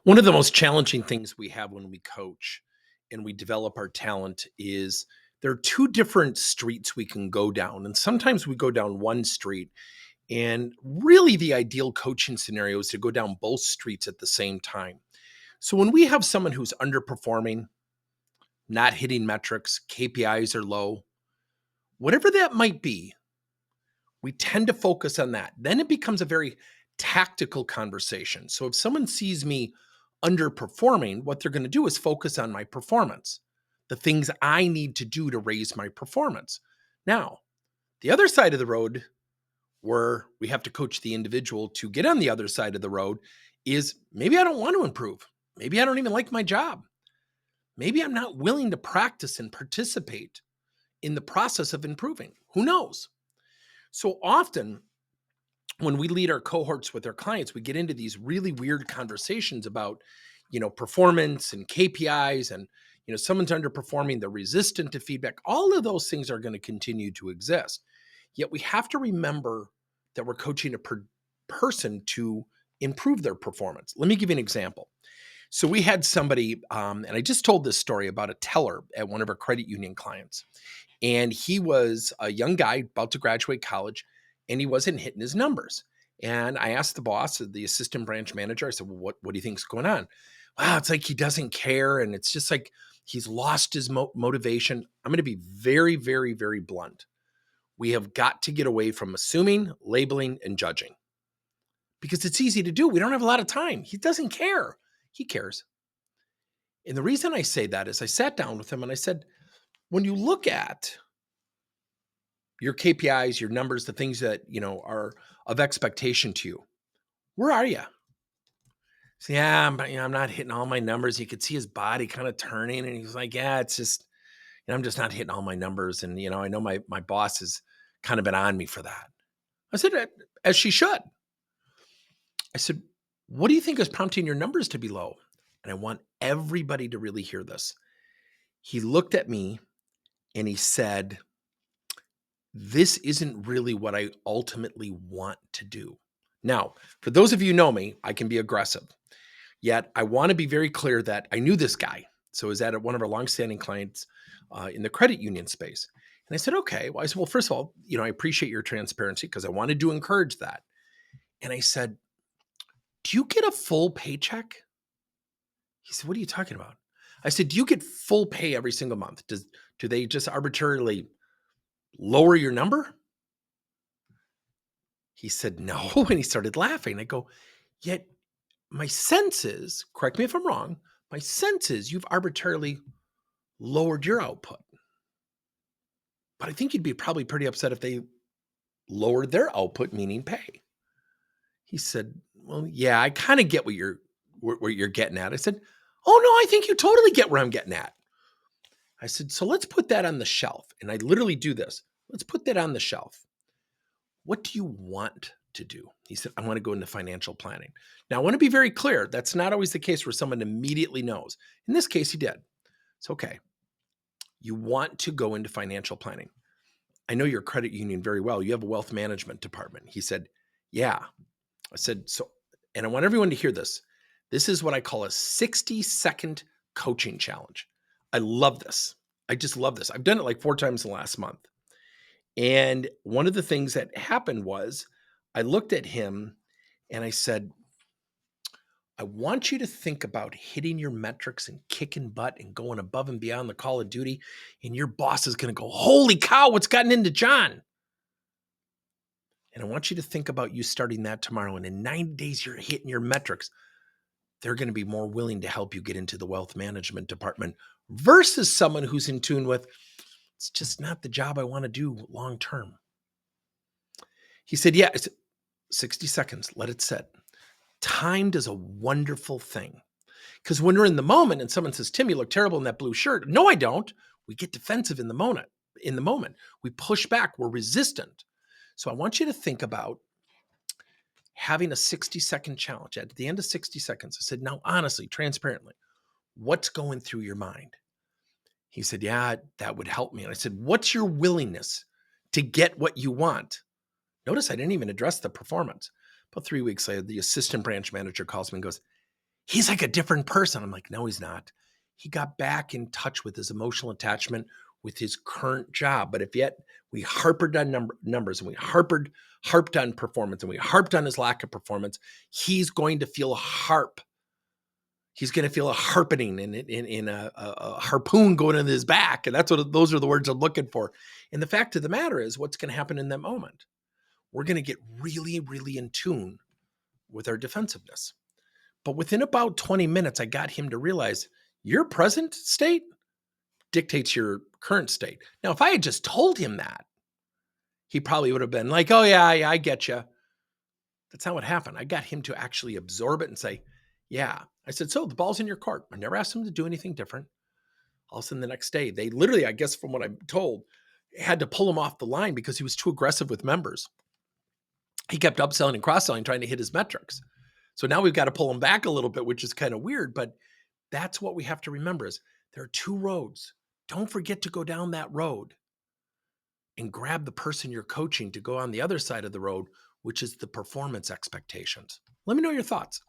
One of the most challenging things we have when we coach and we develop our talent is there are two different streets we can go down. And sometimes we go down one street. And really, the ideal coaching scenario is to go down both streets at the same time. So when we have someone who's underperforming, not hitting metrics, KPIs are low, whatever that might be, we tend to focus on that. Then it becomes a very tactical conversation. So if someone sees me underperforming, what they're going to do is focus on my performance, the things I need to do to raise my performance. Now, the other side of the road, where we have to coach the individual to get on the other side of the road, is maybe I don't want to improve. Maybe I don't even like my job. Maybe I'm not willing to practice and participate in the process of improving. Who knows? So often, when we lead our cohorts with our clients, we get into these really weird conversations about, performance and KPIs and, someone's underperforming, they're resistant to feedback. All of those things are going to continue to exist. Yet we have to remember that we're coaching a person to improve their performance. Let me give you an example. So we had somebody, and I just told this story about a teller at one of our credit union clients. And he was a young guy about to graduate college, and he wasn't hitting his numbers. And I asked the boss, the assistant branch manager, I said, well, what do you think's going on? Wow, it's like he doesn't care. And it's just like he's lost his motivation. I'm going to be very, very, very blunt. We have got to get away from assuming, labeling, and judging because it's easy to do. We don't have a lot of time. He doesn't care. He cares. And the reason I say that is I sat down with him and I said, when you look at your KPIs, your numbers, the things that, are of expectation to you, where are you? So, yeah, I'm not hitting all my numbers. You could see his body kind of turning and he's like, yeah, it's just, I'm just not hitting all my numbers. And, I know my boss has kind of been on me for that. I said, as she should. I said, what do you think is prompting your numbers to be low? And I want everybody to really hear this. He looked at me and he said, this isn't really what I ultimately want to do. Now, for those of you who know me, I can be aggressive. Yet I want to be very clear that I knew this guy. So I was at one of our longstanding clients in the credit union space. And I said, okay. Well, I said, well, first of all, I appreciate your transparency because I wanted to encourage that. And I said, do you get a full paycheck? He said, what are you talking about? I said, do you get full pay every single month? Do they just arbitrarily lower your number? He said, no. And he started laughing. I go, yet my sense is, correct me if I'm wrong, my sense is you've arbitrarily lowered your output. But I think you'd be probably pretty upset if they lowered their output, meaning pay. He said, well, yeah, I kind of get what you're getting at. I said, oh no, I think you totally get where I'm getting at. I said, so let's put that on the shelf. And I literally do this. Let's put that on the shelf. What do you want to do? He said, I want to go into financial planning. Now, I want to be very clear. That's not always the case where someone immediately knows. In this case, he did. It's okay. You want to go into financial planning. I know your credit union very well. You have a wealth management department. He said, yeah. I said, so, and I want everyone to hear this. This is what I call a 60-second coaching challenge. I love this. I just love this. I've done it like 4 times in the last month. And one of the things that happened was I looked at him and I said, I want you to think about hitting your metrics and kicking butt and going above and beyond the call of duty. And your boss is going to go, holy cow, what's gotten into John? And I want you to think about you starting that tomorrow. And in 90 days, you're hitting your metrics. They're going to be more willing to help you get into the wealth management department versus someone who's in tune with, it's just not the job I want to do long term. He said, yeah, it's 60 seconds. Let it sit. Time does a wonderful thing. Because when we're in the moment and someone says, Tim, you look terrible in that blue shirt. No, I don't. We get defensive in the moment. We push back. We're resistant. So I want you to think about having a 60-second challenge. At the end of 60 seconds, I said, now, honestly, transparently, what's going through your mind? He said, yeah, that would help me. And I said, what's your willingness to get what you want? Notice I didn't even address the performance. About 3 weeks later, the assistant branch manager calls me and goes, He's like a different person. I'm like, no, he's not. He got back in touch with his emotional attachment with his current job. But if yet we harped on numbers and we harped on performance and we harped on his lack of performance, he's going to feel a harp. He's going to feel a harpening in a harpoon going in his back. And those are the words I'm looking for. And the fact of the matter is, what's going to happen in that moment? We're going to get really, really in tune with our defensiveness. But within about 20 minutes, I got him to realize your present state dictates your current state. Now, if I had just told him that, he probably would have been like, oh, yeah, I get you. That's not what happened. I got him to actually absorb it and say, yeah. I said, so the ball's in your court. I never asked him to do anything different. All of a sudden the next day, they literally, I guess from what I'm told, had to pull him off the line because he was too aggressive with members. He kept upselling and cross-selling, trying to hit his metrics. So now we've got to pull him back a little bit, which is kind of weird, but that's what we have to remember is there are two roads. Don't forget to go down that road and grab the person you're coaching to go on the other side of the road, which is the performance expectations. Let me know your thoughts.